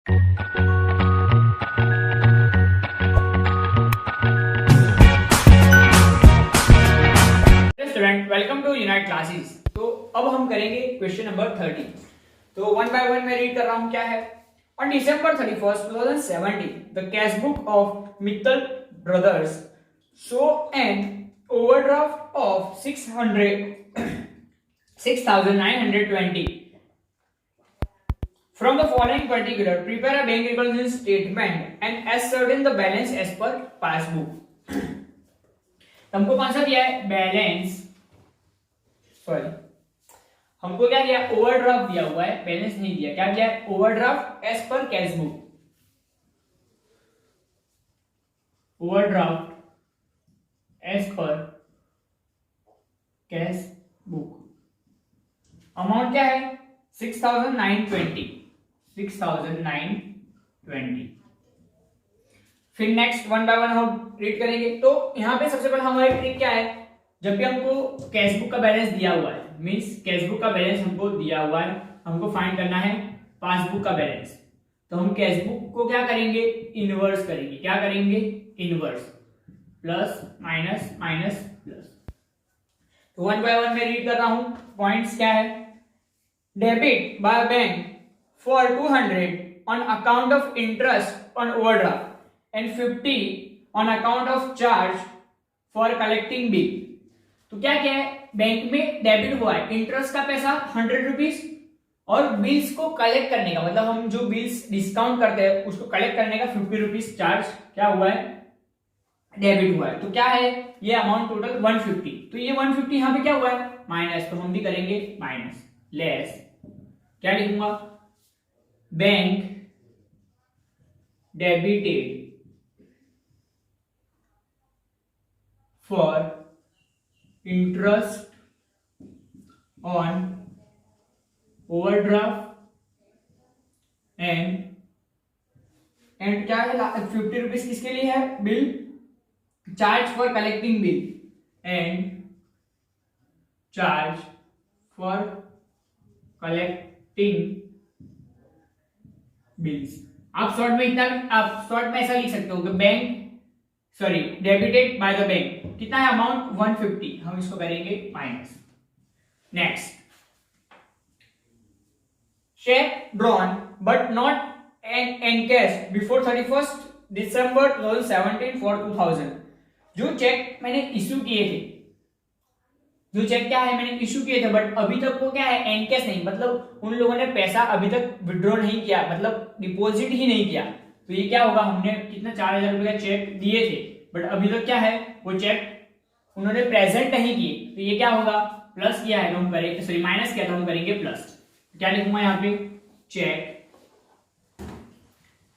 Student, welcome to unite classes. तो अब हम करेंगे क्वेश्चन नंबर 30। तो वन बाय वन मैं रीड कर रहा हूं। क्या है? On December 31st 2017 the cash book of Mittal brothers show an overdraft of 6,920 from the following particular prepare a bank reconciliation statement and ascertain the balance as per passbook। हमको कौन सा दिया है? बैलेंस, सॉरी हमको क्या दिया? ओवरड्राफ्ट दिया हुआ है, बैलेंस नहीं दिया। क्या दिया है? ओवरड्राफ्ट एज पर कैश बुक। ओवरड्राफ्ट एज पर कैश बुक। अमाउंट क्या है? 6,920। फिर नेक्स्ट वन बाय वन हम रीड करेंगे। तो यहाँ पे सबसे पहले हमारी ट्रिक क्या है? जब भी हमको कैश बुक का बैलेंस दिया हुआ है, मींस कैश बुक का बैलेंस हमको दिया हुआ है, हमको फाइंड करना है पासबुक का बैलेंस। तो हम कैश बुक को क्या करेंगे? इनवर्स करेंगे। क्या करेंगे? Inverse, plus minus minus plus. तो वन बाय वन में रीड कर रहा हूं। पॉइंट्स क्या है? Debit by bank for 200 on account of interest on overdraft and 50 on account of charge for collecting bill. तो क्या क्या है? बैंक में डेबिट हुआ है इंटरेस्ट का पैसा 100 रुपीज और बिल्स को कलेक्ट करने का, मतलब हम जो बिल्स डिस्काउंट करते हैं उसको कलेक्ट करने का 50 रुपीज चार्ज क्या हुआ है? डेबिट हुआ है। तो क्या है? ये अमाउंट टोटल 150। तो ये 150 यहां पे क्या हुआ है? माइनस। तो हम भी करेंगे माइनस। लेस क्या लिखूंगा? Bank debited for interest on overdraft and क्या है? 50 रुपीज किसके लिए है? Bill charge for collecting bill and charge for collecting bills. आप शॉर्ट में ऐसा लिख सकते हो कि bank sorry debited by the bank कितना है? अमाउंट 150। हम इसको करेंगे minus. Next, check drawn but not encash before 31st December 2017 for 2000। जो चेक मैंने इश्यू किए थे, जो चेक क्या है मैंने इश्यू किए थे, बट अभी तक वो क्या है? एनकैश नहीं, मतलब उन लोगों ने पैसा अभी तक विड्रॉ नहीं किया, मतलब डिपॉजिट ही नहीं किया। तो ये क्या होगा? हमने कितना 4,000 रुपए का चेक दिए थे, बट अभी तक क्या है? वो चेक उन्होंने प्रेजेंट नहीं किए। तो ये क्या होगा? प्लस किया है तो हम करेंगे, सॉरी माइनस किया तो हम करेंगे प्लस। क्या लिखूंगा यहाँ पे? Check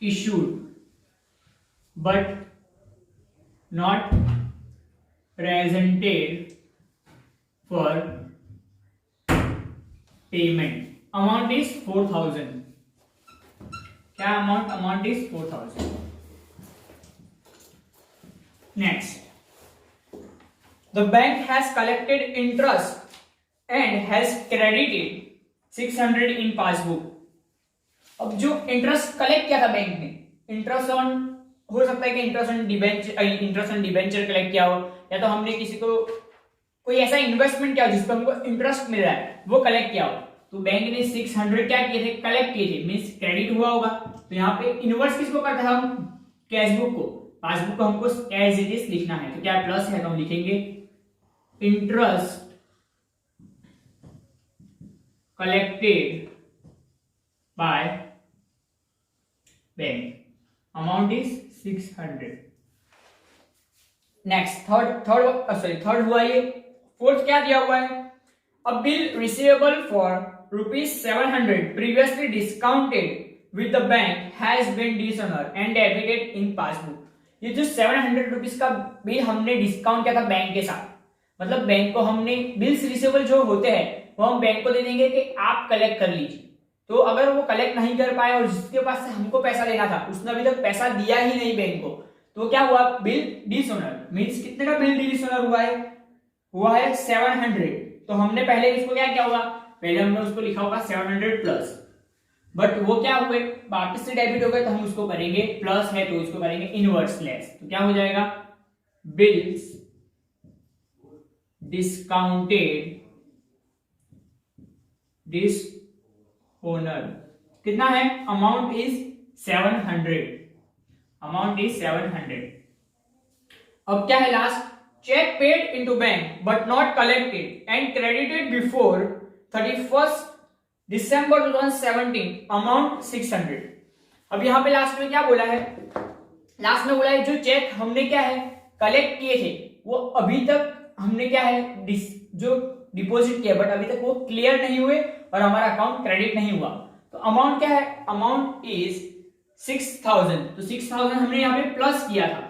issued but not presented for payment. Amount is 4,000। क्या amount is 4,000। Next, the bank has collected interest and has credited 600 in passbook. अब जो इंटरेस्ट कलेक्ट किया था बैंक ने, इंटरेस्ट ऑन हो सकता है कि इंटरेस्ट ऑन डिबेंचर कलेक्ट किया हो, या तो हमने किसी को कोई ऐसा इन्वेस्टमेंट किया हो जिस पर हमको इंटरेस्ट मिल रहा है, वो कलेक्ट किया हो। तो बैंक ने 600 क्या किए थे? कलेक्ट किए थे, मींस क्रेडिट हुआ होगा। तो यहाँ पे इनवर्स किसको करते हैं? हम कैश बुक को। पासबुक को हमको एज इट इज लिखना है। तो क्या प्लस है तो हम लिखेंगे interest collected by bank, amount is 600। Next, third हुआ ये। फोर्थ क्या दिया हुआ है? A bill receivable for ₹700 previously discounted with the bank has been dishonour and debited in passbook. ये जो 700 रुपीज का बिल हमने डिस्काउंट किया था बैंक के साथ, मतलब बैंक को हमने बिल्स रिसीवेबल जो होते हैं वो हम बैंक को दे देंगे कि आप कलेक्ट कर लीजिए। तो अगर वो कलेक्ट नहीं कर पाए और जिसके पास से हमको पैसा लेना था उसने अभी तक पैसा दिया ही नहीं बैंक को, तो क्या हुआ? Bill dishonour. मींस कितने का बिल डिसऑनर हुआ है 700। तो हमने पहले इसको क्या किया होगा? पहले हमने उसको लिखा होगा 700 प्लस। बट वो क्या हुए, वापस से डेबिट हो गए, तो हम उसको करेंगे, प्लस है तो इसको करेंगे इनवर्स लेस। तो क्या हो जाएगा, बिल्स डिस्काउंटेड डिसऑनर कितना है, अमाउंट इज 700, अमाउंट इज 700। अब क्या है last, cheque paid into bank but not collected and credited before 31st December 2017 amount 600। अब यहां पे लास्ट में क्या बोला है, लास्ट में बोला है जो चेक हमने क्या है कलेक्ट किए थे वो अभी तक हमने क्या है जो डिपॉजिट किया, बट अभी तक वो क्लियर नहीं हुए और हमारा अकाउंट क्रेडिट नहीं हुआ। तो अमाउंट क्या है, अमाउंट इज 6000। तो 6000 हमने यहाँ पे प्लस किया था,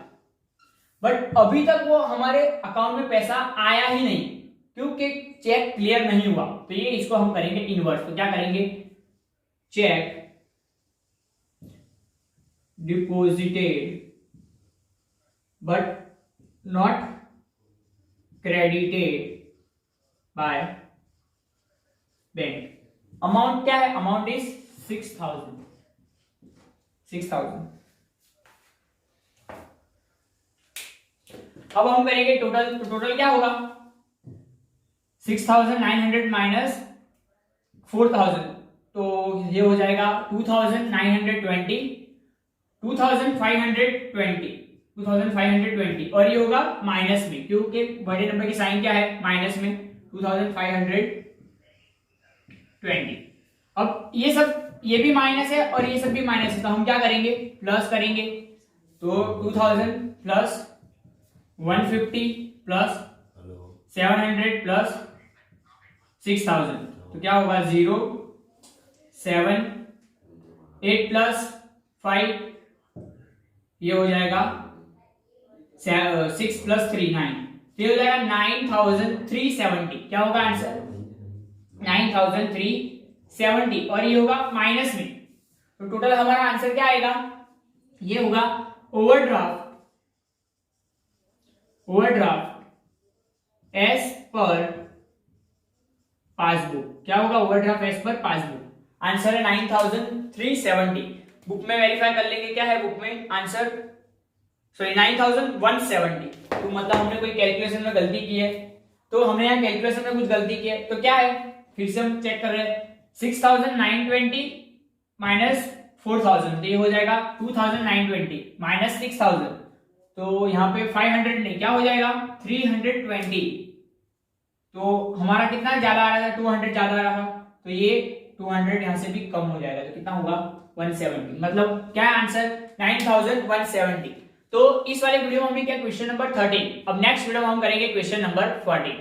बट अभी तक वो हमारे अकाउंट में पैसा आया ही नहीं क्योंकि चेक क्लियर नहीं हुआ। तो ये इसको हम करेंगे इनवर्स। तो क्या करेंगे, check deposited but not credited bye bank, amount क्या है, अमाउंट इज 6000। अब हम करेंगे टोटल, तो टोटल क्या होगा, 6900 माइनस 4000, तो ये हो जाएगा 2520 और ये होगा माइनस में क्योंकि बड़े नंबर की साइन क्या है माइनस में 2520। अब ये भी माइनस है और ये सब भी माइनस है, तो हम क्या करेंगे, प्लस करेंगे। तो 2000 प्लस 150 प्लस 700 प्लस 6000, तो क्या होगा 0 7 8 प्लस 5, ये हो जाएगा 6 प्लस 3 9, तो ये हो जाएगा 9370। क्या होगा आंसर, 9370 और ये होगा माइनस में। तो टोटल हमारा आंसर क्या आएगा, ये होगा ओवरड्राफ्ट एज पर पासबुक। क्या होगा, ओवरड्राफ्ट एज पर पासबुक। आंसर है 9370। बुक में वेरीफाई कर लेंगे क्या है बुक में आंसर, सॉरी 9170। तो मतलब हमने कोई कैलकुलेशन में गलती की है, तो हमने यहाँ कैलकुलेशन में कुछ गलती की है। तो क्या है, फिर से हम चेक कर रहे हैं, 6920 माइनस 4000, तो ये हो जाएगा 2920 माइनस 6000, तो यहाँ पे 500 नहीं, क्या हो जाएगा 320। तो हमारा कितना ज्यादा आ रहा था, 200 ज्यादा आ रहा था, तो ये 200 यहाँ से भी कम हो जाएगा, तो कितना होगा 170। मतलब क्या आंसर 9170। तो इस वाले वीडियो में हमने किया क्वेश्चन नंबर 13। अब नेक्स्ट वीडियो में हम करेंगे क्वेश्चन नंबर 14।